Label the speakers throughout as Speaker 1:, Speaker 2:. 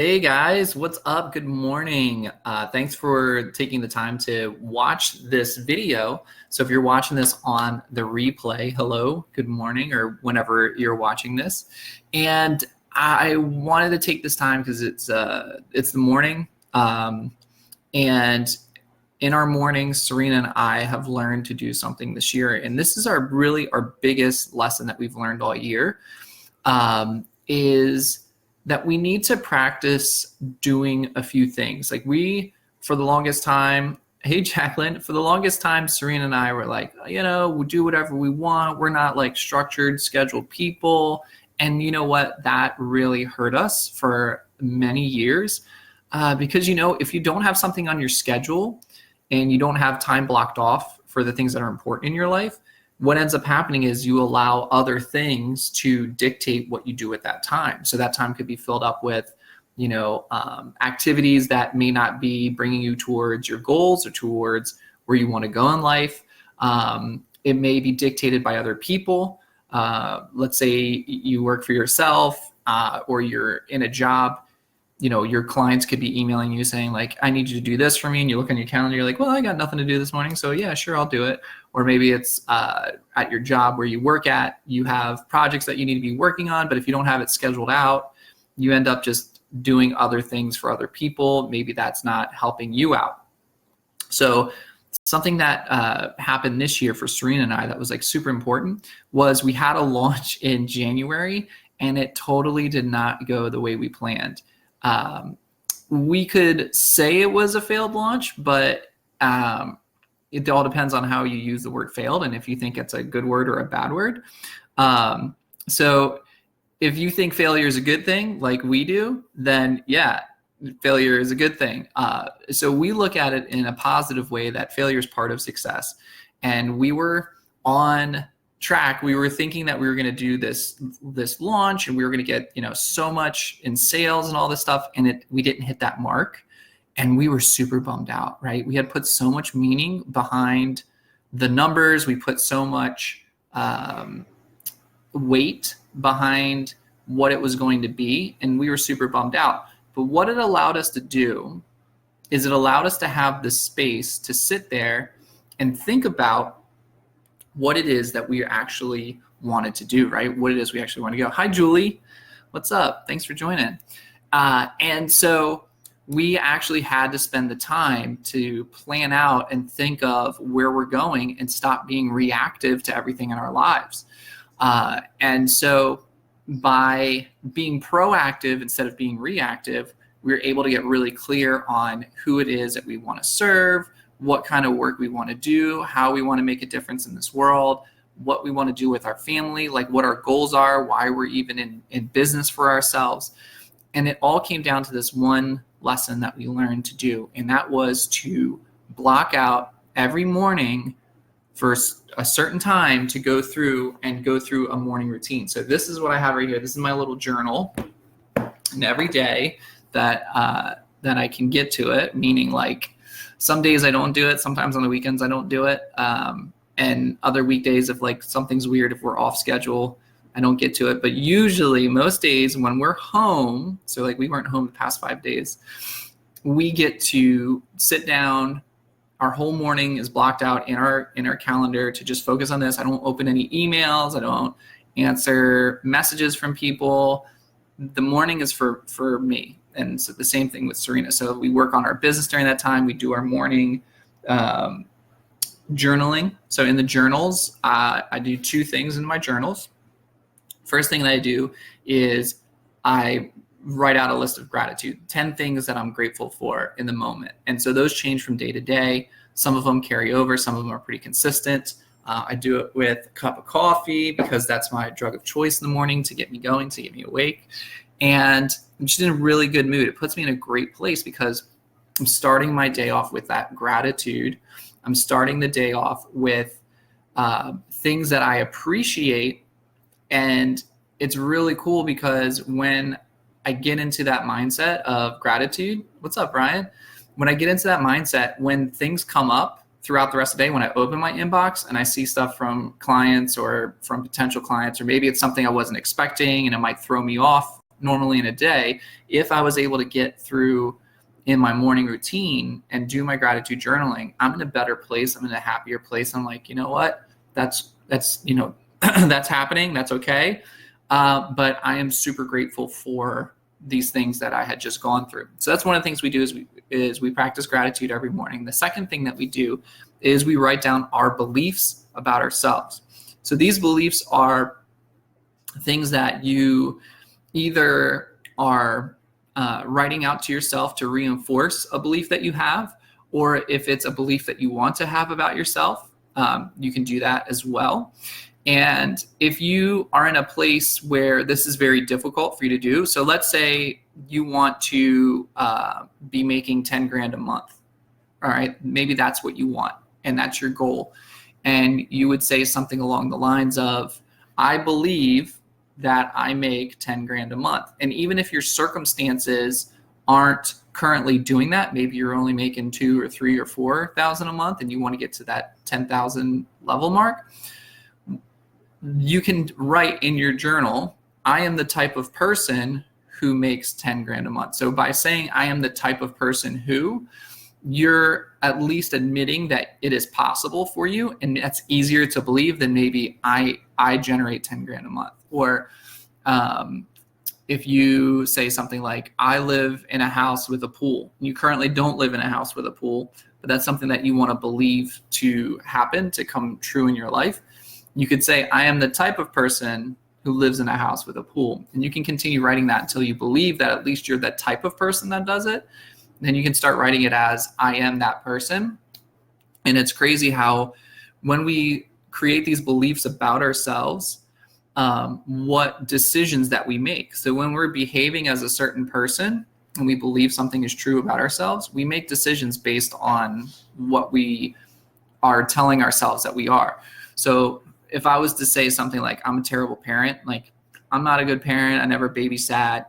Speaker 1: Hey guys, what's up? Good morning. Thanks for taking the time to watch this video. So if you're watching this on the replay, hello, good morning, or whenever you're watching this. And I wanted to take this time because it's the morning. And in our mornings, Serena and I have learned to do something this year. And this is our biggest lesson that we've learned all year, is that we need to practice doing a few things. Like for the longest time, hey Jacqueline, for the longest time, Serena and I were like, we'll do whatever we want. We're not like structured, scheduled people. And you know what? That really hurt us for many years. Because if you don't have something on your schedule and you don't have time blocked off for the things that are important in your life, what ends up happening is you allow other things to dictate what you do at that time. So that time could be filled up with, activities that may not be bringing you towards your goals or towards where you want to go in life. It may be dictated by other people. Let's say you work for yourself, or you're in a job. Your clients could be emailing you saying like, I need you to do this for me. And you look on your calendar, you're like, well, I got nothing to do this morning. So yeah, sure, I'll do it. Or maybe it's at your job where you work at, you have projects that you need to be working on, but if you don't have it scheduled out, you end up just doing other things for other people. Maybe that's not helping you out. So something that happened this year for Serena and I that was like super important was we had a launch in January and it totally did not go the way we planned. We could say it was a failed launch, but it all depends on how you use the word failed and if you think it's a good word or a bad word. So if you think failure is a good thing like we do, then yeah, failure is a good thing. So we look at it in a positive way that failure is part of success. And we were on track. We were thinking that we were going to do this launch and we were going to get so much in sales and all this stuff, and we didn't hit that mark, and we were super bummed out. Right? We had put so much meaning behind the numbers. We put so much weight behind what it was going to be, and we were super bummed out. But what it allowed us to do is it allowed us to have the space to sit there and think about what it is that we actually wanted to do, right? What it is we actually want to go. Hi, Julie. What's up? Thanks for joining. And so we actually had to spend the time to plan out and think of where we're going and stop being reactive to everything in our lives. And so by being proactive instead of being reactive, we're able to get really clear on who it is that we want to serve, what kind of work we want to do, how we want to make a difference in this world, what we want to do with our family, like what our goals are, why we're even in business for ourselves. And it all came down to this one lesson that we learned to do, and that was to block out every morning for a certain time to go through a morning routine. So this is what I have right here. This is my little journal, and every day that I can get to it, meaning like some days I don't do it. Sometimes on the weekends I don't do it. And other weekdays, if like something's weird, if we're off schedule, I don't get to it. But usually most days when we're home, so like we weren't home the past 5 days, we get to sit down. Our whole morning is blocked out in our calendar to just focus on this. I don't open any emails. I don't answer messages from people. The morning is for me. And so the same thing with Serena. So we work on our business during that time. We do our morning journaling. So in the journals, I do two things in my journals. First thing that I do is I write out a list of gratitude, 10 things that I'm grateful for in the moment. And so those change from day to day. Some of them carry over. Some of them are pretty consistent. I do it with a cup of coffee because that's my drug of choice in the morning to get me going, to get me awake. And I'm just in a really good mood. It puts me in a great place because I'm starting my day off with that gratitude. I'm starting the day off with things that I appreciate. And it's really cool because when I get into that mindset of gratitude, what's up, Brian? When I get into that mindset, when things come up throughout the rest of the day, when I open my inbox and I see stuff from clients or from potential clients, or maybe it's something I wasn't expecting and it might throw me off normally in a day, if I was able to get through in my morning routine and do my gratitude journaling, I'm in a better place. I'm in a happier place. I'm like, you know what? That's that's happening. That's okay. But I am super grateful for these things that I had just gone through. So that's one of the things we do is we practice gratitude every morning. The second thing that we do is we write down our beliefs about ourselves. So these beliefs are things that you either are writing out to yourself to reinforce a belief that you have, or if it's a belief that you want to have about yourself, you can do that as well. And if you are in a place where this is very difficult for you to do, so let's say you want to be making 10 grand a month. All right, maybe that's what you want and that's your goal. And you would say something along the lines of, I believe that I make 10 grand a month. And even if your circumstances aren't currently doing that, maybe you're only making 2 or 3 or 4,000 a month and you want to get to that 10,000 level mark, you can write in your journal, I am the type of person who makes 10 grand a month. So by saying I am the type of person who, you're at least admitting that it is possible for you, and that's easier to believe than maybe I generate 10 grand a month. Or if you say something like, I live in a house with a pool. You currently don't live in a house with a pool, but that's something that you want to believe to happen, to come true in your life. You could say, I am the type of person who lives in a house with a pool. And you can continue writing that until you believe that at least you're that type of person that does it. Then you can start writing it as, I am that person. And it's crazy how when we create these beliefs about ourselves, what decisions that we make. So when we're behaving as a certain person and we believe something is true about ourselves, we make decisions based on what we are telling ourselves that we are. So if I was to say something like, I'm a terrible parent, like I'm not a good parent, I never babysat,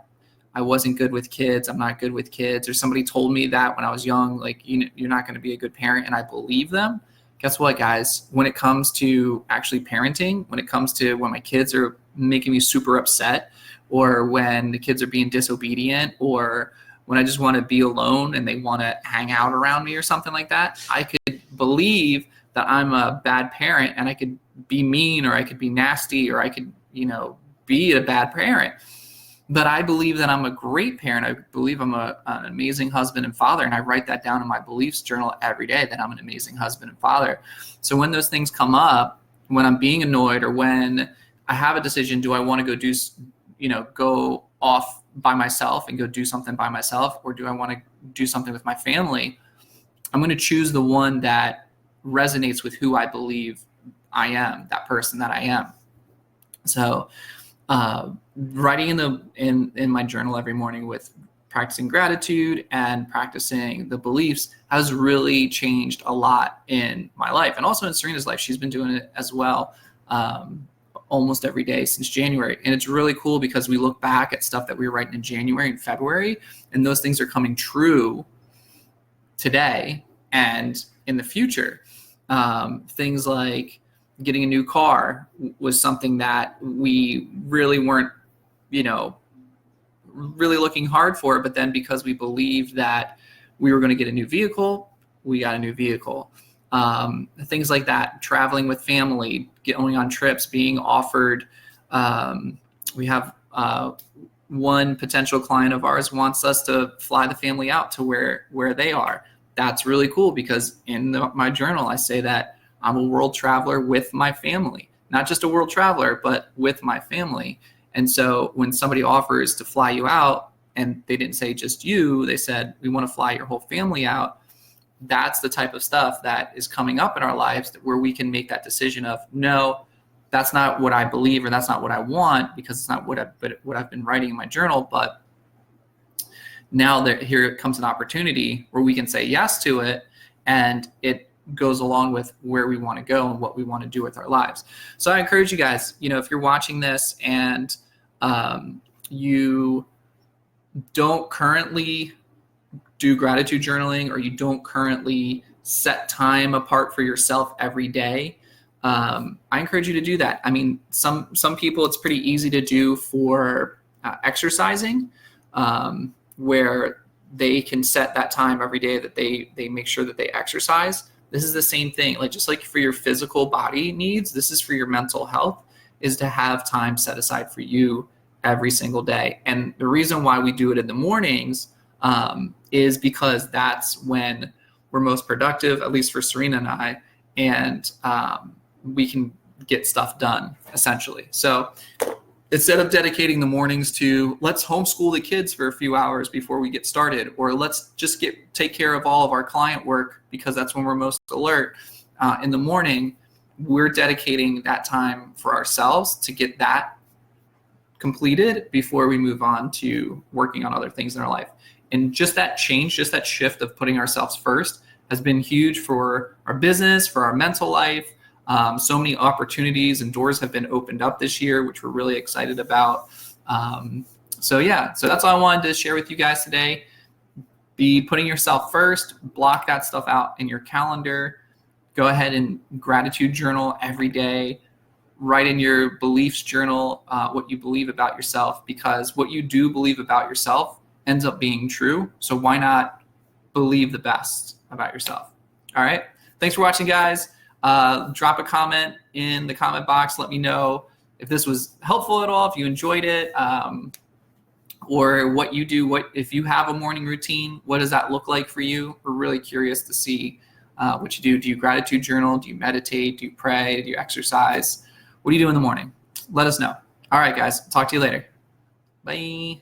Speaker 1: I wasn't good with kids, I'm not good with kids, or somebody told me that when I was young, like, you're not going to be a good parent, and I believe them, guess what, guys? When it comes to actually parenting, when it comes to when my kids are making me super upset, or when the kids are being disobedient, or when I just want to be alone and they want to hang out around me or something like that, I could believe that I'm a bad parent and I could be mean, or I could be nasty, or I could, be a bad parent. But I believe that I'm a great parent. I believe I'm an amazing husband and father. And I write that down in my beliefs journal every day, that I'm an amazing husband and father. So when those things come up, when I'm being annoyed, or when I have a decision, do I want to go go off by myself and go do something by myself, or do I want to do something with my family? I'm going to choose the one that resonates with who I believe I am, that person that I am. So writing in my journal every morning with practicing gratitude and practicing the beliefs has really changed a lot in my life, and also in Serena's life. She's been doing it as well, almost every day since January. And it's really cool because we look back at stuff that we were writing in January and February, and those things are coming true today and in the future. Things like getting a new car was something that we really weren't, really looking hard for. But then because we believed that we were going to get a new vehicle, we got a new vehicle. Things like that, traveling with family, going on trips, being offered. We have one potential client of ours wants us to fly the family out to where they are. That's really cool because in my journal, I say that I'm a world traveler with my family, not just a world traveler, but with my family. And so when somebody offers to fly you out, and they didn't say just you, they said, we want to fly your whole family out. That's the type of stuff that is coming up in our lives where we can make that decision of, no, that's not what I believe, or that's not what I want, because it's not what I've been writing in my journal. But now here comes an opportunity where we can say yes to it, and it goes along with where we want to go and what we want to do with our lives. So I encourage you guys, if you're watching this and you don't currently do gratitude journaling, or you don't currently set time apart for yourself every day, I encourage you to do that. I mean, some people, it's pretty easy to do for exercising, where they can set that time every day that they make sure that they exercise. This is the same thing, like just like for your physical body needs, this is for your mental health, is to have time set aside for you every single day. And the reason why we do it in the mornings is because that's when we're most productive, at least for Serena and I, and we can get stuff done essentially. So instead of dedicating the mornings to let's homeschool the kids for a few hours before we get started, or let's just take care of all of our client work because that's when we're most alert in the morning, we're dedicating that time for ourselves to get that completed before we move on to working on other things in our life. And just that change, just that shift of putting ourselves first has been huge for our business, for our mental life. So many opportunities and doors have been opened up this year, which we're really excited about. So that's all I wanted to share with you guys today. Be putting yourself first, block that stuff out in your calendar. Go ahead and gratitude journal every day. Write in your beliefs journal what you believe about yourself, because what you do believe about yourself ends up being true. So why not believe the best about yourself? All right. Thanks for watching, guys. Drop a comment in the comment box. Let me know if this was helpful at all, if you enjoyed it, or what you do. If you have a morning routine, what does that look like for you? We're really curious to see what you do. Do you gratitude journal? Do you meditate? Do you pray? Do you exercise? What do you do in the morning? Let us know. All right, guys. Talk to you later. Bye.